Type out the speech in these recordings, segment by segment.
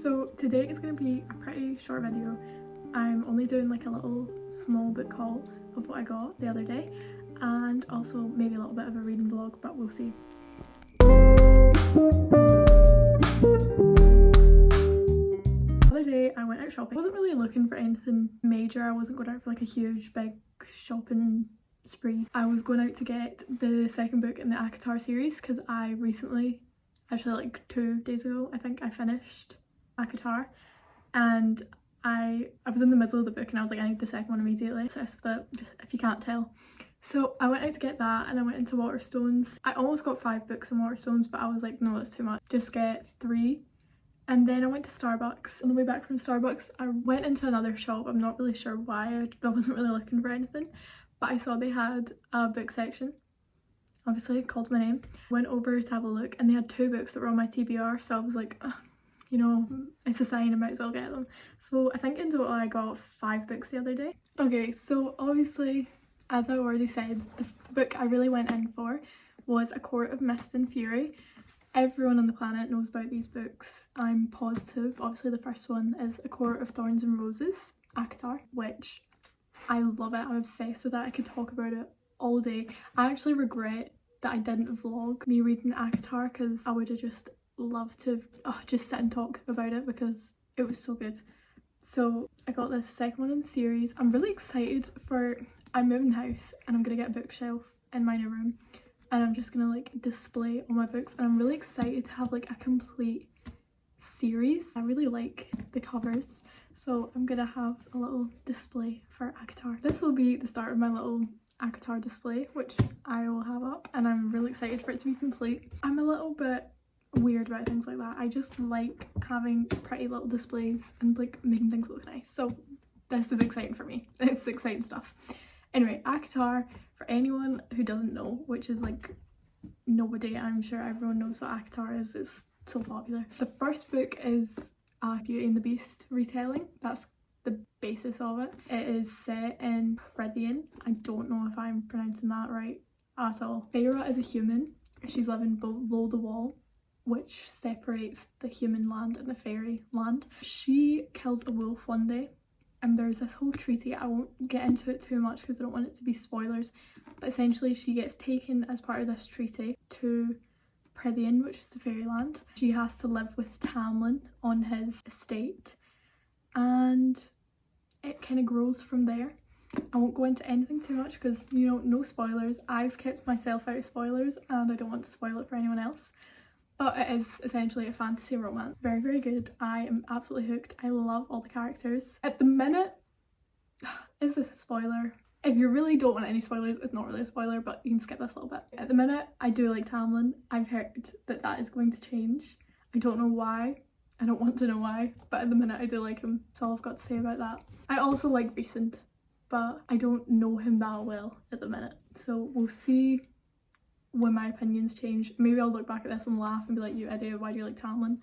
So today is going to be a pretty short video. I'm only doing like a little small book haul of what I got the other day, and also maybe a little bit of a reading vlog, but we'll see. The other day I went out shopping. I wasn't really looking for anything major. I wasn't going out for like a huge big shopping spree. I was going out to get the second book in the ACOTAR series because I recently, actually like 2 days ago, I think I finished ACOTAR, and I was in the middle of the book and I was like, I need the second one immediately. Obsessed with it, if you can't tell. So I went out to get that and I went into Waterstones. I almost got 5 books in Waterstones, but I was like, no, that's too much. Just get 3. And then I went to Starbucks. On the way back from Starbucks, I went into another shop. I'm not really sure why. I wasn't really looking for anything, but I saw they had a book section. Obviously, called my name. Went over to have a look and they had 2 books that were on my TBR, so I was like, you know, it's a sign, I might as well get them. So I think in total I got 5 books the other day. Okay, so obviously, as I already said, the book I really went in for was A Court of Mist and Fury. Everyone on the planet knows about these books, I'm positive. Obviously the first one is A Court of Thorns and Roses, ACOTAR, which I love it. I'm obsessed with it. I could talk about it all day. I actually regret that I didn't vlog me reading ACOTAR because I would have just loved to just sit and talk about it because it was so good. So I got this second one in the series. I'm really excited for, I'm moving house and I'm gonna get a bookshelf in my new room and I'm just gonna like display all my books, and I'm really excited to have like a complete series. I really like the covers, so I'm gonna have a little display for ACOTAR. This will be the start of my little ACOTAR display, which I will have up, and I'm really excited for it to be complete. I'm a little bit weird about things like that. I just like having pretty little displays and like making things look nice, so this is exciting for me. It's exciting stuff. Anyway, ACOTAR, for anyone who doesn't know, which is like nobody, I'm sure everyone knows what ACOTAR is. It's so popular. The first book is a Beauty and the Beast retelling. That's the basis of it. It is set in Creds. I don't know if I'm pronouncing that right at all. Feyre is a human. She's living below the wall, which separates the human land and the fairy land. She kills a wolf one day, and there's this whole treaty. I won't get into it too much because I don't want it to be spoilers, but essentially she gets taken as part of this treaty to Creds, which is the fairyland. She has to live with Tamlin on his estate, and it kind of grows from there. I won't go into anything too much because, you know, no spoilers. I've kept myself out of spoilers and I don't want to spoil it for anyone else. But it is essentially a fantasy romance. Very, very good. I am absolutely hooked. I love all the characters. At the minute, is this a spoiler? If you really don't want any spoilers, it's not really a spoiler, but you can skip this a little bit. At the minute, I do like Tamlin. I've heard that that is going to change. I don't know why. I don't want to know why, but at the minute I do like him. That's all I've got to say about that. I also like Recent, but I don't know him that well at the minute. So we'll see when my opinions change. Maybe I'll look back at this and laugh and be like, you idiot, why do you like Tamlin?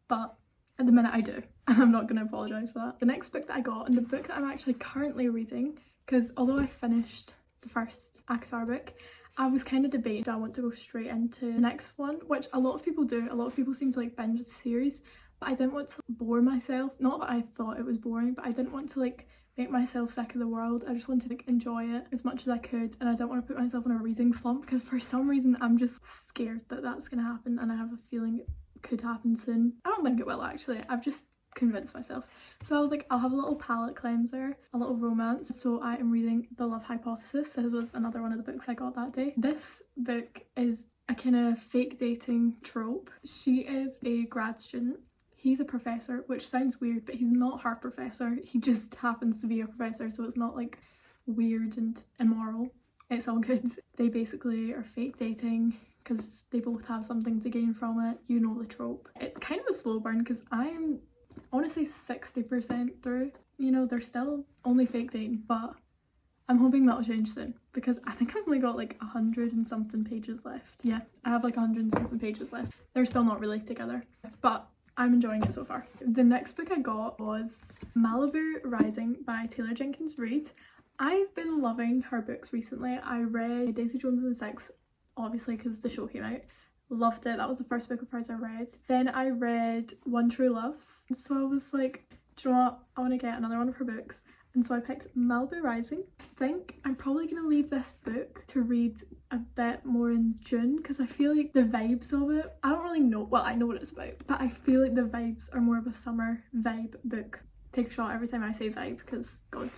But at the minute I do, and I'm not going to apologise for that. The next book that I got, and the book that I'm actually currently reading, because although I finished the first ACOTAR book, I was kind of debating, do I want to go straight into the next one, which a lot of people do. A lot of people seem to like binge the series, but I didn't want to bore myself. Not that I thought it was boring, but I didn't want to like make myself sick of the world. I just wanted to like enjoy it as much as I could, and I don't want to put myself in a reading slump because for some reason I'm just scared that that's gonna happen, and I have a feeling it could happen soon. I don't think it will actually. I've just convinced myself. So I was like, I'll have a little palette cleanser, a little romance. So I am reading The Love Hypothesis. This was another one of the books I got that day. This book is a kind of fake dating trope. She is a grad student. He's a professor, which sounds weird, but he's not her professor. He just happens to be a professor, so it's not like weird and immoral. It's all good. They basically are fake dating because they both have something to gain from it. You know the trope. It's kind of a slow burn because I'm honestly 60% through. You know, they're still only fake dating, but I'm hoping that'll change soon because I think I've only got like 100 and something pages left. Yeah, I have like 100 and something pages left. They're still not really together, but I'm enjoying it so far. The next book I got was Malibu Rising by Taylor Jenkins Reid. I've been loving her books recently. I read Daisy Jones and the Six, obviously because the show came out, Loved it. That was the first book of hers I read. Then I read One True Loves. So I was like, do you know what? I want to get another one of her books. And so I picked Malibu Rising. I think I'm probably going to leave this book to read a bit more in June because I feel like the vibes of it, I don't really know, well I know what it's about, but I feel like the vibes are more of a summer vibe book. Take a shot every time I say vibe because god,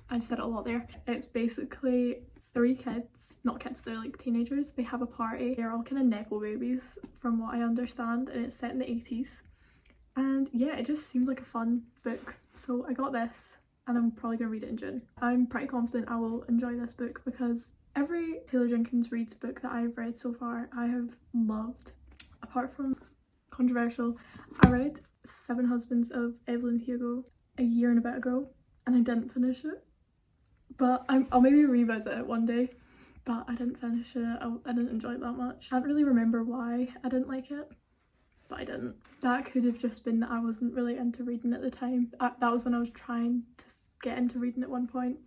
I said it a lot there. It's basically 3 kids, not kids, they're like teenagers. They have a party. They're all kind of nepo babies from what I understand, and it's set in the 80s. And yeah, it just seemed like a fun book. So I got this and I'm probably going to read it in June. I'm pretty confident I will enjoy this book because every Taylor Jenkins Reid's book that I've read so far I have loved. Apart from controversial, I read 7 Husbands of Evelyn Hugo a year and a bit ago and I didn't finish it. But I'll maybe revisit it one day, but I didn't finish it. I didn't enjoy it that much. I don't really remember why I didn't like it, but I didn't. That could have just been that I wasn't really into reading at the time. That was when I was trying to get into reading at one point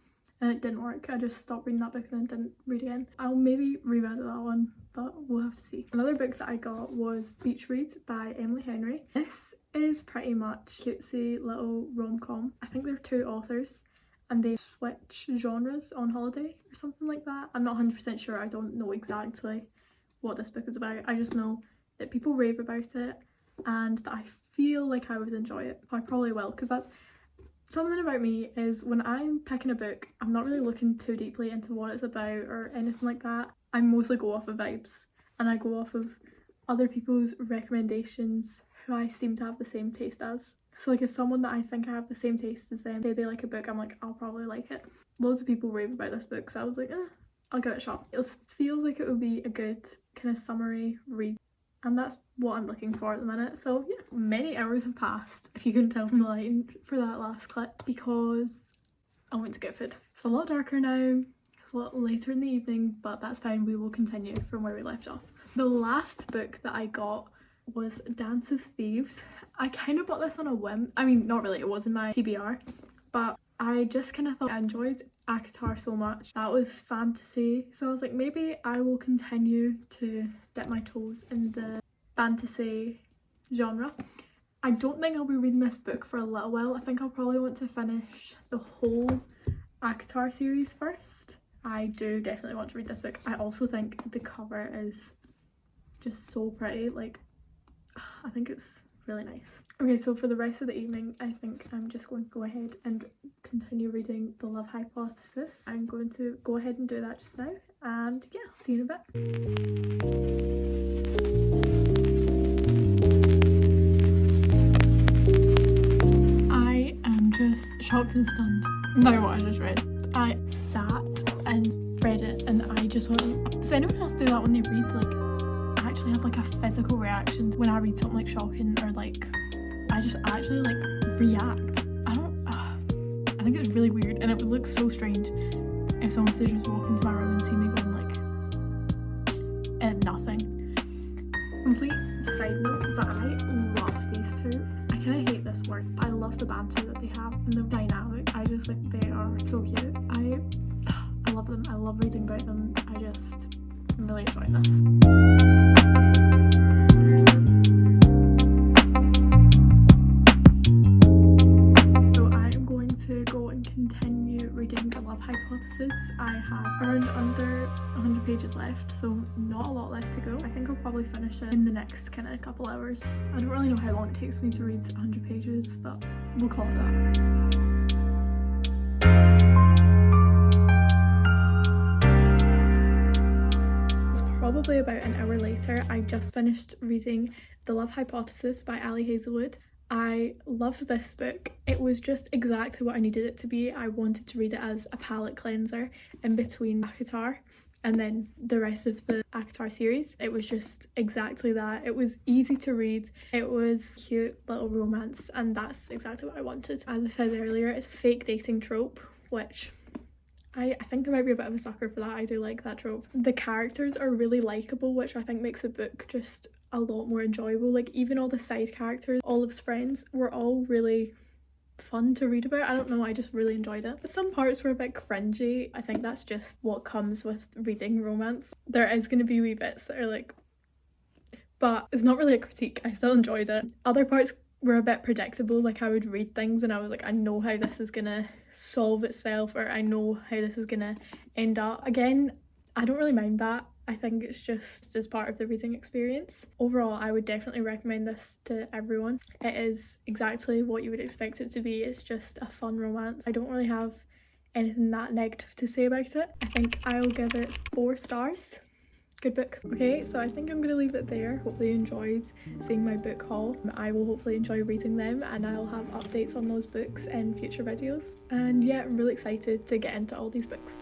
and it didn't work. I just stopped reading that book and then didn't read again. I'll maybe revisit that one, but we'll have to see. Another book that I got was Beach Read by Emily Henry. This is pretty much cutesy little rom-com. I think there are 2 authors and they switch genres on holiday or something like that. I'm not 100% sure. I don't know exactly what this book is about. I just know that people rave about it and that I feel like I would enjoy it. So I probably will, because that's something about me is when I'm picking a book, I'm not really looking too deeply into what it's about or anything like that. I mostly go off of vibes and I go off of other people's recommendations who I seem to have the same taste as. So like if someone that I think I have the same taste as them, say they like a book, I'm like, I'll probably like it. Loads of people rave about this book, so I was like, I'll give it a shot. It feels like it would be a good kind of summery read, and that's what I'm looking for at the minute. So yeah, many hours have passed, if you couldn't tell from the lighting for that last clip, because I went to Guildford. It's a lot darker now, it's a lot later in the evening, but that's fine, we will continue from where we left off. The last book that I got was Dance of Thieves. I kind of bought this on a whim. I mean, not really, it was in my TBR, but I just kind of thought I enjoyed ACOTAR so much. That was fantasy, so I was like, maybe I will continue to dip my toes in the fantasy genre. I don't think I'll be reading this book for a little while. I think I'll probably want to finish the whole ACOTAR series first. I do definitely want to read this book. I also think the cover is just so pretty, like I think it's really nice. Okay, so for the rest of the evening I think I'm just going to go ahead and continue reading The Love Hypothesis. I'm going to go ahead and do that just now, and yeah, see you in a bit. I am just shocked and stunned by what I just read. I sat and read it and I just went, does anyone else do that when they read, like actually have like a physical reaction when I read something like shocking, or like I just actually like react? I think it's really weird, and it would look so strange if someone was to just walk into my room and see me going like nothing. Complete side note, but I love these 2. I kind of hate this word, but I love the banter that they have and the dynamic. I just like, they are so cute. I love them. I love reading about them. I'm really enjoying this. Continue reading The Love Hypothesis. I have around under 100 pages left, so not a lot left to go. I think I'll probably finish it in the next kind of couple hours. I don't really know how long it takes me to read 100 pages, but we'll call it that. It's probably about an hour later. I just finished reading The Love Hypothesis by Ali Hazelwood. I loved this book. It was just exactly what I needed it to be. I wanted to read it as a palette cleanser in between ACOTAR and then the rest of the ACOTAR series. It was just exactly that. It was easy to read. It was cute little romance, and that's exactly what I wanted. As I said earlier, it's a fake dating trope, which I think I might be a bit of a sucker for that. I do like that trope. The characters are really likeable, which I think makes the book just a lot more enjoyable. Like even all the side characters, Olive's friends, were all really fun to read about. I don't know, I just really enjoyed it. Some parts were a bit cringy. I think that's just what comes with reading romance. There is going to be wee bits that are like but it's not really a critique. I still enjoyed it. Other parts were a bit predictable, like I would read things and I was like, I know how this is gonna solve itself, or I know how this is gonna end up. Again, I don't really mind that. I think it's just as part of the reading experience. Overall, I would definitely recommend this to everyone. It is exactly what you would expect it to be. It's just a fun romance. I don't really have anything that negative to say about it. I think I'll give it 4 stars. Good book. Okay, so I think I'm gonna leave it there. Hopefully you enjoyed seeing my book haul. I will hopefully enjoy reading them, and I'll have updates on those books in future videos. And yeah, I'm really excited to get into all these books.